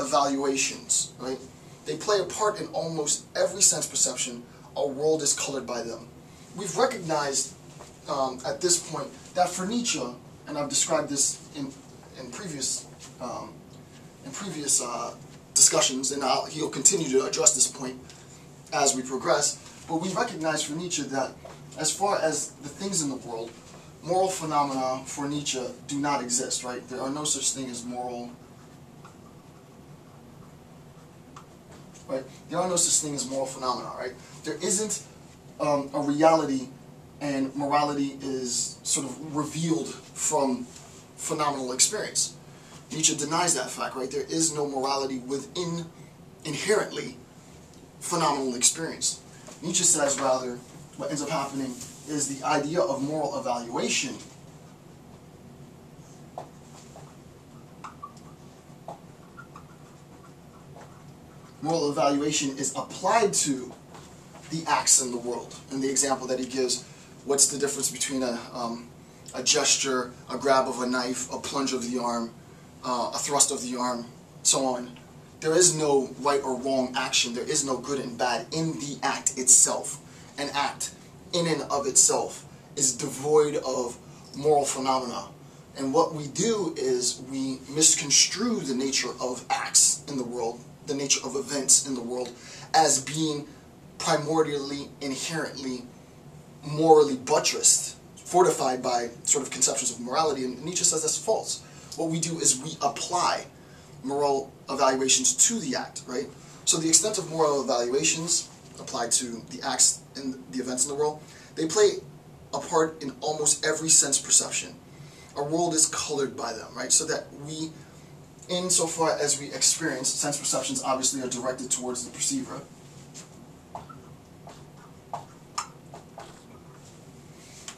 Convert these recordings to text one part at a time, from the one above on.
evaluations, right? They play a part in almost every sense perception. Our world is colored by them. We've recognized at this point that for Nietzsche, and I've described this in previous discussions, and he'll continue to address this point as we progress, but we recognize for Nietzsche that as far as the things in the world, moral phenomena for Nietzsche do not exist, right? There are no such thing as moral, right? There are no such thing as moral phenomena, right? There isn't a reality, and morality is sort of revealed from phenomenal experience. Nietzsche denies that fact, right? There is no morality within inherently phenomenal experience. Nietzsche says, rather, what ends up happening is the idea of moral evaluation is applied to the acts in the world. And the example that he gives, what's the difference between a gesture, a grab of a knife, a plunge of the arm, a thrust of the arm, so on. There is no right or wrong action. There is no good and bad in the act itself. An act in and of itself is devoid of moral phenomena. And what we do is we misconstrue the nature of acts in the world, the nature of events in the world, as being primordially, inherently, morally buttressed, fortified by sort of conceptions of morality. And Nietzsche says that's false. What we do is we apply moral evaluations to the act, right? So the extent of moral evaluations applied to the acts and the events in the world, they play a part in almost every sense perception. Our world is colored by them, right? So that we, insofar as we experience, sense perceptions obviously are directed towards the perceiver.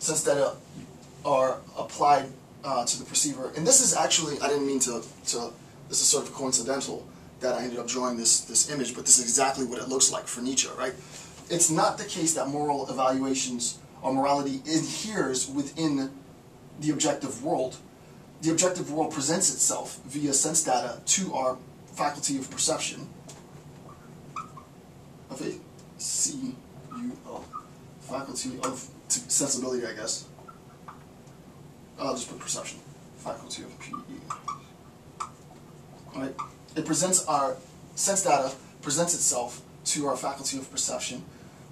Sense data are applied to the perceiver. And this is actually, I didn't mean to this is sort of coincidental that I ended up drawing this image, but this is exactly what it looks like for Nietzsche, right? It's not the case that moral evaluations or morality adheres within the objective world. The objective world presents itself via sense data to our faculty of perception. F-A-C-U-L. Faculty of sensibility, I guess. I'll just put perception. Faculty of P-E. Right? It presents our sense data, presents itself to our faculty of perception.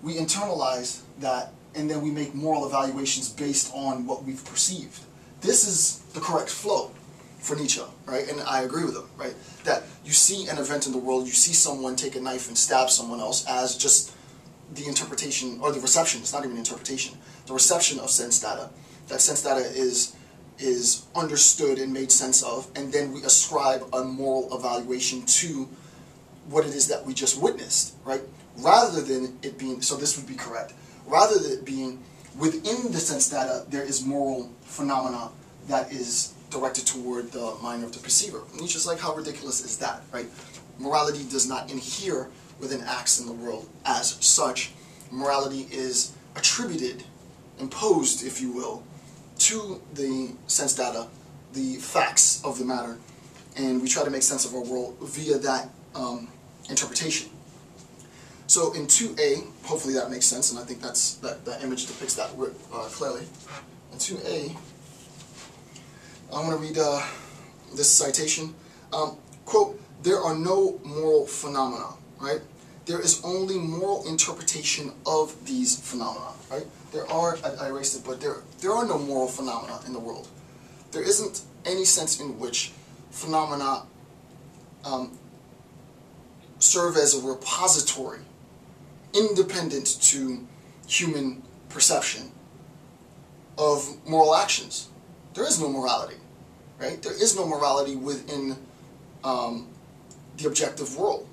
We internalize that, and then we make moral evaluations based on what we've perceived. This is the correct flow for Nietzsche, right? And I agree with him, right? That you see an event in the world, you see someone take a knife and stab someone else as just the interpretation, or the reception, it's not even interpretation, the reception of sense data. That sense data is understood and made sense of, and then we ascribe a moral evaluation to what it is that we just witnessed, right? Rather than it being, so this would be correct, rather than it being within the sense data, there is moral phenomena that is directed toward the mind of the perceiver. Nietzsche's like, how ridiculous is that, right? Morality does not inhere within acts in the world as such. Morality is attributed, imposed, if you will, to the sense data, the facts of the matter, and we try to make sense of our world via that interpretation. So in 2a, hopefully that makes sense, and I think that image depicts that clearly. In 2a, I want to read this citation. Quote, "There are no moral phenomena," right? There is only moral interpretation of these phenomena, right? There are, I erased it, but there are no moral phenomena in the world. There isn't any sense in which phenomena serve as a repository independent to human perception of moral actions. There is no morality, right? There is no morality within the objective world.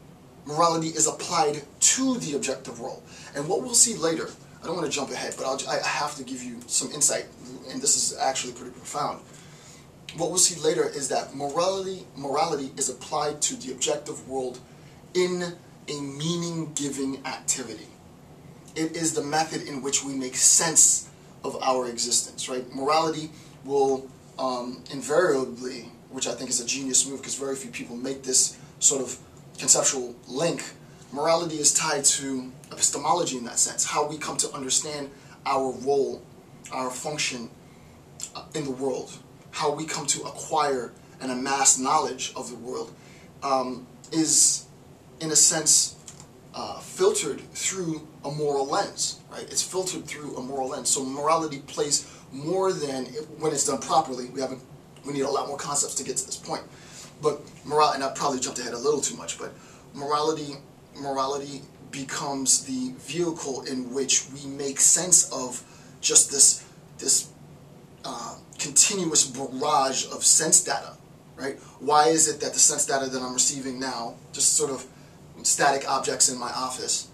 Morality is applied to the objective world. And what we'll see later, I don't want to jump ahead, but I have to give you some insight, and this is actually pretty profound. What we'll see later is that morality is applied to the objective world in a meaning-giving activity. It is the method in which we make sense of our existence, right? Morality will invariably, which I think is a genius move because very few people make this sort of conceptual link, morality is tied to epistemology in that sense, how we come to understand our role, our function in the world, how we come to acquire and amass knowledge of the world, is, in a sense, filtered through a moral lens, right? It's filtered through a moral lens. So morality plays more than, when it's done properly, we need a lot more concepts to get to this point. But and I probably jumped ahead a little too much, but morality becomes the vehicle in which we make sense of just this continuous barrage of sense data, right? Why is it that the sense data that I'm receiving now, just sort of static objects in my office,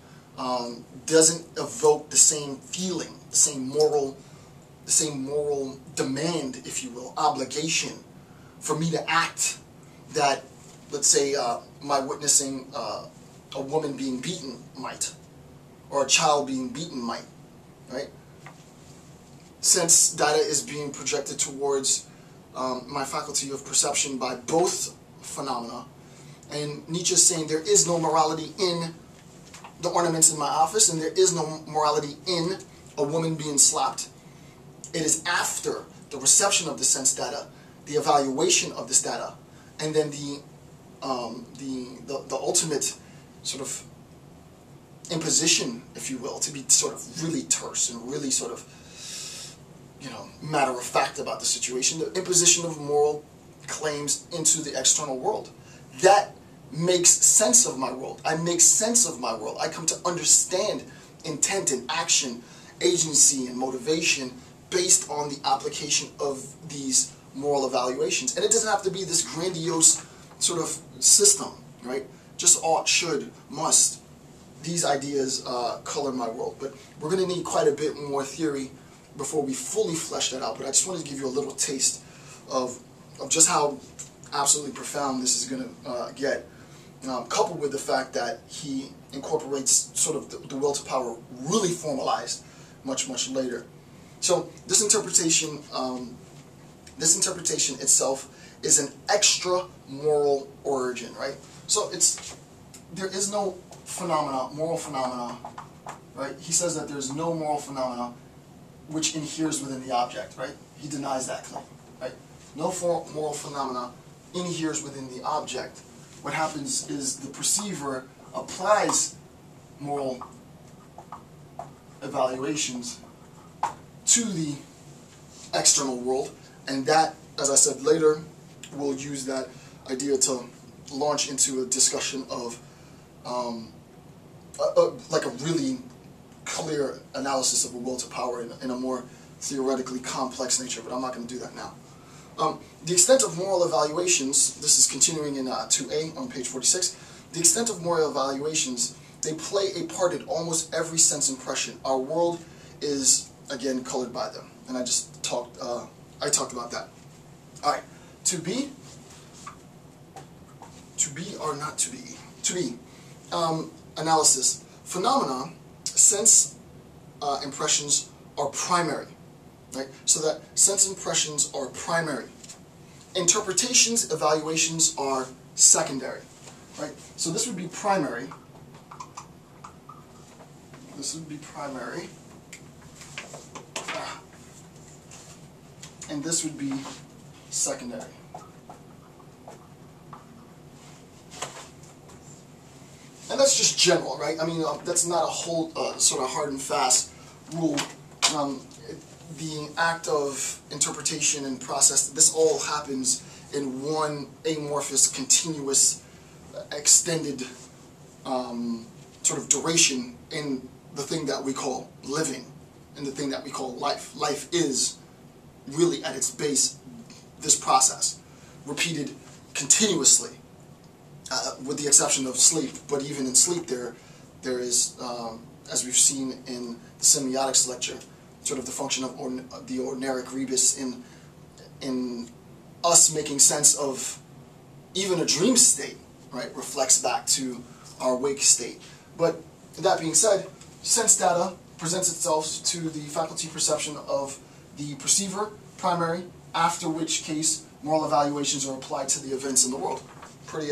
doesn't evoke the same feeling, the same moral demand, if you will, obligation for me to act that, let's say, my witnessing a woman being beaten might, or a child being beaten might, right? Sense data is being projected towards my faculty of perception by both phenomena, and Nietzsche is saying there is no morality in the ornaments in my office, and there is no morality in a woman being slapped. It is after the reception of the sense data, the evaluation of this data, and then the ultimate sort of imposition, if you will, to be sort of really terse and really sort of, matter of fact about the situation, the imposition of moral claims into the external world. That makes sense of my world. I make sense of my world. I come to understand intent and action, agency and motivation based on the application of these moral evaluations. And it doesn't have to be this grandiose sort of system, right? Just ought, should, must. These ideas color my world. But we're going to need quite a bit more theory before we fully flesh that out. But I just wanted to give you a little taste of just how absolutely profound this is going to get, coupled with the fact that he incorporates sort of the will to power really formalized much, much later. So this interpretation itself is an extra moral origin, right? So there is no moral phenomena, right? He says that there's no moral phenomena which inheres within the object, right? He denies that claim, right? No moral phenomena inheres within the object. What happens is the perceiver applies moral evaluations to the external world, and that, as I said later, we'll use that idea to launch into a discussion of like a really clear analysis of a will to power in a more theoretically complex nature, but I'm not going to do that now. The extent of moral evaluations, this is continuing in 2A on page 46, the extent of moral evaluations, they play a part in almost every sense impression. Our world is, again, colored by them, and I talked about that. All right, to be or not to be, analysis. Phenomena, sense impressions are primary, right? So that sense impressions are primary. Interpretations, evaluations are secondary, right? So this would be primary. This would be primary. And this would be secondary. And that's just general, right? I mean, that's not a whole sort of hard and fast rule. The act of interpretation and process, this all happens in one amorphous, continuous, extended sort of duration in the thing that we call living, in the thing that we call life. Life is really at its base this process, repeated continuously, with the exception of sleep. But even in sleep there is, as we've seen in the semiotics lecture, sort of the function of the ordinaric rebus in us making sense of even a dream state, right, reflects back to our wake state. But that being said, sense data presents itself to the faculty perception of the perceiver, primary, after which case moral evaluations are applied to the events in the world. Pretty